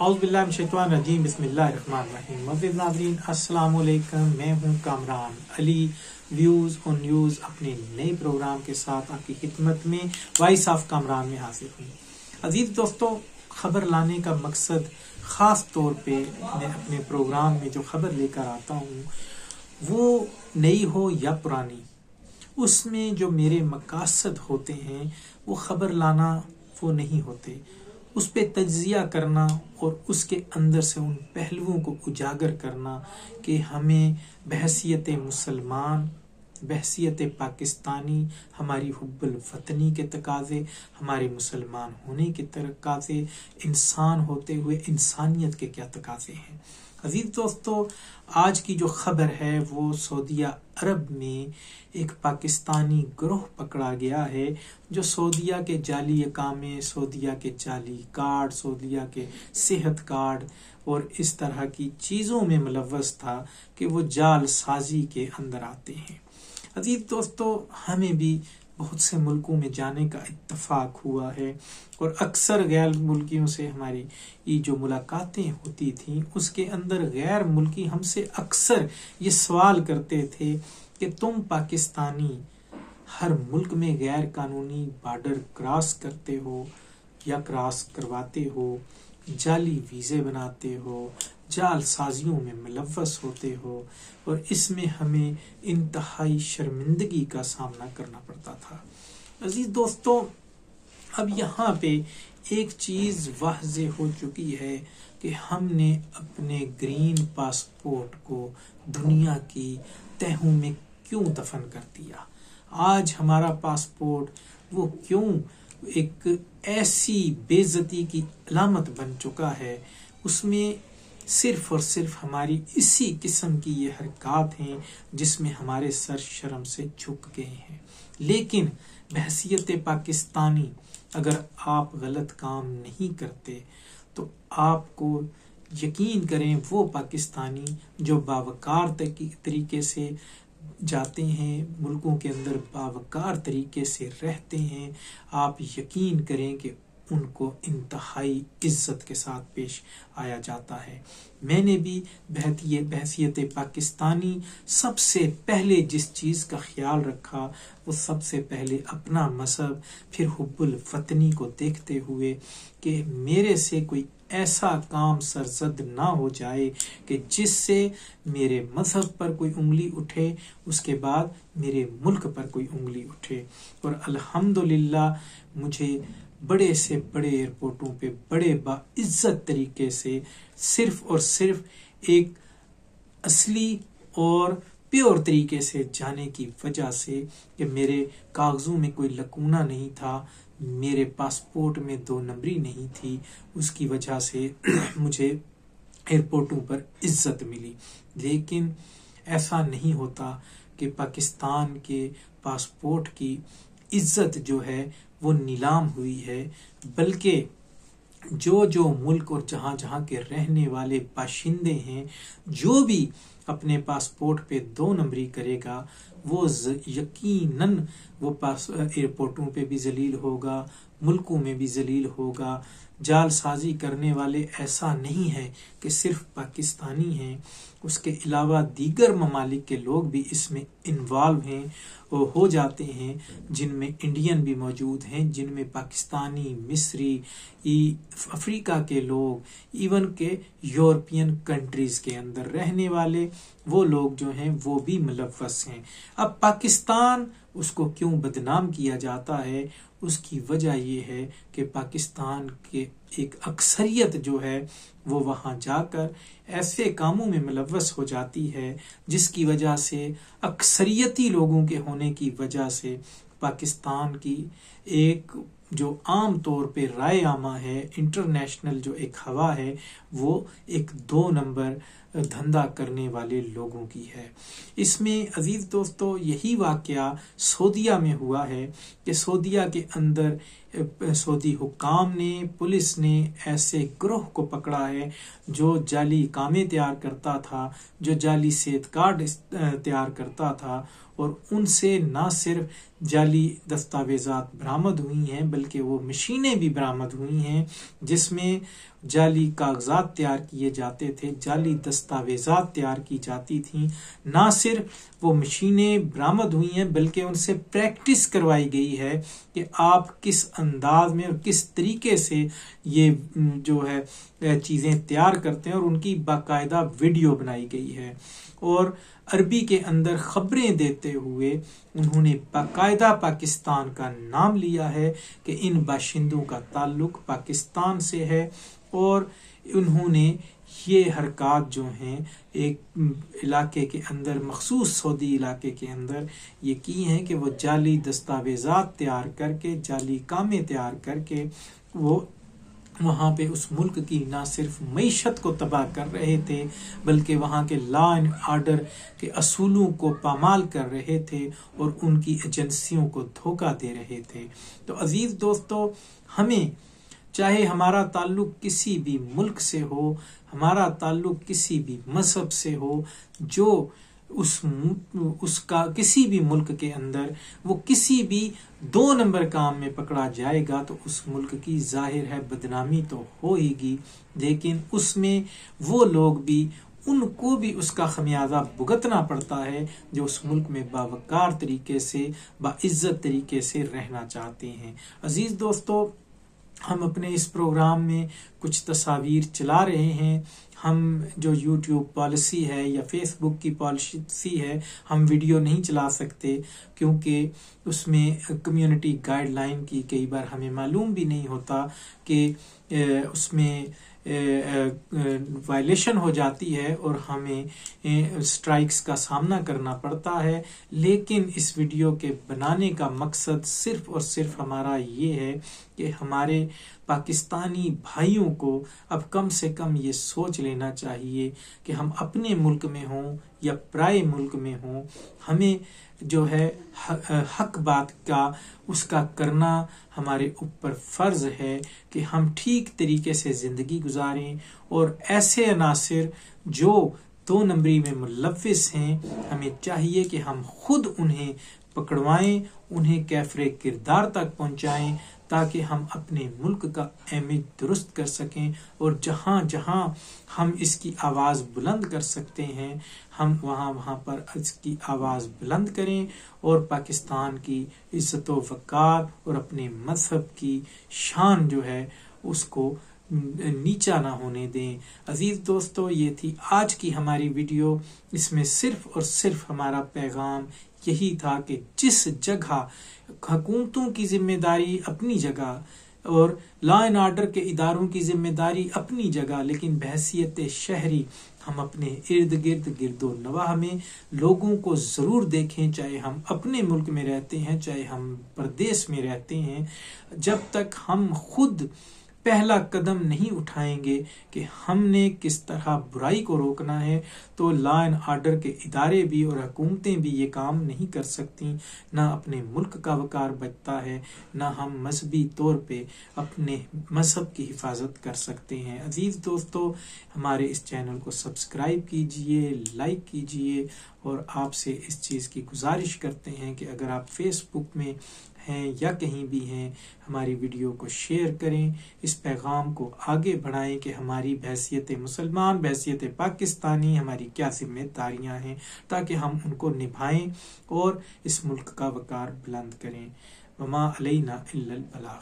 औज़ुबिल्लाहिमिनश्शैतानिर्रजीम बिस्मिल्लाहिर्रहमानिर्रहीम। मुअज़्ज़िज़ नाज़रीन अस्सलाम वालेकुम। मैं हूँ Kamran Ali, views on news अपने नए प्रोग्राम के साथ आपकी खिदमत में वॉइस ऑफ कामरान में हाजिर हूँ। अजीज दोस्तों, खबर लाने का मकसद ख़ास तौर पे मैं अपने प्रोग्राम में जो खबर लेकर आता हूँ वो नई हो या पुरानी, उसमें जो मेरे मकासद होते हैं वो खबर लाना वो नहीं होते, उस पे तज्जिया करना और उसके अंदर से उन पहलुओं को उजागर करना कि हमें बहसियत मुसलमान, बहसियत पाकिस्तानी, हमारी हुब्बुल वतनी के तकाजे, हमारे मुसलमान होने के तकाजे, इंसान होते हुए इंसानियत के क्या तकाजे हैं। अजीज दोस्तों, आज की जो खबर है वो सऊदी अरब में एक पाकिस्तानी ग्रोह पकड़ा गया है जो सऊदीया के जाली अकामे, सऊदीया के जाली कार्ड, सऊदीया के सेहत कार्ड और इस तरह की चीज़ों में मुलव्वस था कि वो जाल साजी के अंदर आते हैं। अजीज दोस्तों, हमें भी बहुत से मुल्कों में जाने का इत्तफाक हुआ है और अक्सर गैर मुल्कियों से हमारी ये जो मुलाकातें होती थी उसके अंदर गैर मुल्की हमसे अक्सर ये सवाल करते थे कि तुम पाकिस्तानी हर मुल्क में गैर कानूनी बॉर्डर क्रॉस करते हो या क्रॉस करवाते हो, जाली वीज़े बनाते हो, जाल साजियों में मुलव्वस होते हो और इसमें हमें इंतहाई शर्मिंदगी का सामना करना पड़ता था। अजीज दोस्तों, अब यहाँ पे एक चीज़ वाज़े हो चुकी है कि हमने अपने ग्रीन पासपोर्ट को दुनिया की तहों में क्यों दफन कर दिया। आज हमारा पासपोर्ट वो क्यों एक ऐसी बेइज्जती की अलामत बन चुका है, उसमें सिर्फ और सिर्फ हमारी इसी किस्म की ये हरकत हैं जिसमें हमारे सर शर्म से झुक गए हैं। लेकिन बहसियत पाकिस्तानी अगर आप गलत काम नहीं करते तो आपको यकीन करें वो पाकिस्तानी जो बावकार तरीके से जाते हैं, मुल्कों के अंदर बावकार तरीके से रहते हैं, आप यकीन करें कि उनको इंतहाई इज्जत के साथ पेश आया जाता है। मैंने भी बहसियत पाकिस्तानी सबसे पहले जिस चीज़ का ख्याल रखा वो सबसे पहले अपना मजहब, फिर हुब्बुल वतनी को देखते हुए कि मेरे से कोई ऐसा काम सरजद ना हो जाए कि जिससे मेरे मजहब पर कोई उंगली उठे, उसके बाद मेरे मुल्क पर कोई उंगली उठे। और अल्हम्दुलिल्लाह मुझे बड़े से बड़े एयरपोर्टों पे बड़े बाइज्जत तरीके से सिर्फ और सिर्फ एक असली और प्योर तरीके से जाने की वजह से कि मेरे कागजों में कोई लकूना नहीं था, मेरे पासपोर्ट में 2 नंबरी नहीं थी, उसकी वजह से मुझे एयरपोर्टों पर इज्जत मिली। लेकिन ऐसा नहीं होता कि पाकिस्तान के पासपोर्ट की इज्जत जो है वो नीलाम हुई है, बल्कि जो जो मुल्क और जहां जहां के रहने वाले बाशिंदे हैं, जो भी अपने पासपोर्ट पे 2 नंबरी करेगा वो यकीनन वो एयरपोर्टों पे भी जलील होगा, मुल्कों में भी जलील होगा। जालसाजी करने वाले ऐसा नहीं है कि सिर्फ पाकिस्तानी हैं, उसके अलावा दीगर ममालिक के लोग भी इसमें इन्वॉल्व हैं और हो जाते हैं, जिनमें इंडियन भी मौजूद हैं, जिनमें पाकिस्तानी, मिस्री, अफ्रीका के लोग, इवन के यूरोपियन कंट्रीज के अंदर रहने वाले वो लोग जो हैं वो भी मुलव्वस हैं। अब पाकिस्तान उसको क्यों बदनाम किया जाता है, उसकी वजह ये है कि पाकिस्तान के एक अक्सरियत जो है वो वहां जाकर ऐसे कामों में मुलव्वस हो जाती है जिसकी वजह से अक्सरियती लोगों के होने की वजह से पाकिस्तान की एक जो आम तौर पे राय आमा है, इंटरनेशनल जो एक हवा है, वो एक 2 नंबर धंधा करने वाले लोगों की है। इसमें अजीज दोस्तों यही वाकया सऊदीया में हुआ है कि सऊदीया के अंदर سعودی حکام نے، پولیس نے ایسے گروہ کو پکڑا ہے جو جعلی اقامے تیار کرتا تھا، جو جعلی صحت کارڈ تیار کرتا تھا، اور ان سے نہ صرف جعلی دستاویزات برآمد ہوئی ہیں بلکہ وہ مشینیں بھی برآمد ہوئی ہیں جس میں جعلی کاغذات تیار کیے جاتے تھے، جعلی دستاویزات تیار کی جاتی تھیں۔ نہ صرف وہ مشینیں برآمد ہوئی ہیں بلکہ ان سے پریکٹس کروائی گئی ہے کہ آپ کس انداز میں اور کس طریقے سے یہ جو ہے چیزیں تیار کرتے ہیں، اور ان کی باقاعدہ ویڈیو بنائی گئی ہے۔ اور عربی کے اندر خبریں دیتے ہوئے انہوں نے باقاعدہ پاکستان کا نام لیا ہے کہ ان باشندوں کا تعلق پاکستان سے ہے، اور انہوں نے یہ حرکات جو ہیں ایک علاقے کے اندر، مخصوص سعودی علاقے کے اندر یہ کی ہیں کہ وہ جعلی دستاویزات تیار کر کے، جعلی اقامے تیار کر کے وہ وہاں پہ اس ملک کی نہ صرف معیشت کو تباہ کر رہے تھے بلکہ وہاں کے لا اینڈ آرڈر کے اصولوں کو پامال کر رہے تھے اور ان کی ایجنسیوں کو دھوکہ دے رہے تھے۔ تو عزیز دوستو، ہمیں چاہے ہمارا تعلق کسی بھی ملک سے ہو، ہمارا تعلق کسی بھی مذہب سے ہو، جو اس کا کسی بھی ملک کے اندر وہ کسی بھی 2 نمبر کام میں پکڑا جائے گا تو اس ملک کی ظاہر ہے بدنامی تو ہو ہی گی، لیکن اس میں وہ لوگ بھی، ان کو بھی اس کا خمیازہ بھگتنا پڑتا ہے جو اس ملک میں باوقار طریقے سے، باعزت طریقے سے رہنا چاہتے ہیں۔ عزیز دوستو، ہم اپنے اس پروگرام میں کچھ تصاویر چلا رہے ہیں۔ ہم جو یوٹیوب پالیسی ہے یا فیس بک کی پالیسی ہے، ہم ویڈیو نہیں چلا سکتے کیونکہ اس میں کمیونٹی گائیڈ لائن کی کئی بار ہمیں معلوم بھی نہیں ہوتا کہ اس میں وائلیشن ہو جاتی ہے اور ہمیں سٹرائکس کا سامنا کرنا پڑتا ہے۔ لیکن اس ویڈیو کے بنانے کا مقصد صرف اور صرف ہمارا یہ ہے کہ ہمارے پاکستانی بھائیوں کو اب کم سے کم یہ سوچ لینا چاہیے کہ ہم اپنے ملک میں ہوں یا پرائے ملک میں ہوں، ہمیں جو ہے حق بات کا اس کا کرنا ہمارے اوپر فرض ہے کہ ہم ٹھیک طریقے سے زندگی گزاریں، اور ایسے عناصر جو 2 نمبری میں ملوث ہیں ہمیں چاہیے کہ ہم خود انہیں پکڑوائیں، انہیں کیفر کردار تک پہنچائیں تاکہ ہم اپنے ملک کا امیج درست کر سکیں، اور جہاں جہاں ہم اس کی آواز بلند کر سکتے ہیں ہم وہاں پر اس کی آواز بلند کریں، اور پاکستان کی عزت و وقار اور اپنے مذہب کی شان جو ہے اس کو نیچا نہ ہونے دیں۔ عزیز دوستو، یہ تھی آج کی ہماری ویڈیو۔ اس میں صرف اور صرف ہمارا پیغام یہی تھا کہ جس جگہ حکومتوں کی ذمہ داری اپنی جگہ اور لا اینڈ آرڈر کے اداروں کی ذمہ داری اپنی جگہ، لیکن بحیثیت شہری ہم اپنے ارد گرد گرد و نواح میں لوگوں کو ضرور دیکھیں، چاہے ہم اپنے ملک میں رہتے ہیں چاہے ہم پردیس میں رہتے ہیں۔ جب تک ہم خود پہلا قدم نہیں اٹھائیں گے کہ ہم نے کس طرح برائی کو روکنا ہے تو لا اینڈ آرڈر کے ادارے بھی اور حکومتیں بھی یہ کام نہیں کر سکتی، نہ اپنے ملک کا وقار بچتا ہے، نہ ہم مذہبی طور پہ اپنے مذہب کی حفاظت کر سکتے ہیں۔ عزیز دوستو، ہمارے اس چینل کو سبسکرائب کیجئے، لائک کیجئے، اور آپ سے اس چیز کی گزارش کرتے ہیں کہ اگر آپ فیس بک میں ہیں یا کہیں بھی ہیں ہماری ویڈیو کو شیئر کریں، اس پیغام کو آگے بڑھائیں کہ ہماری بحیثیت مسلمان، بحیثیت پاکستانی ہماری کیا ذمہ داریاں ہیں تاکہ ہم ان کو نبھائیں اور اس ملک کا وقار بلند کریں۔ وما علینا الا البلاغ۔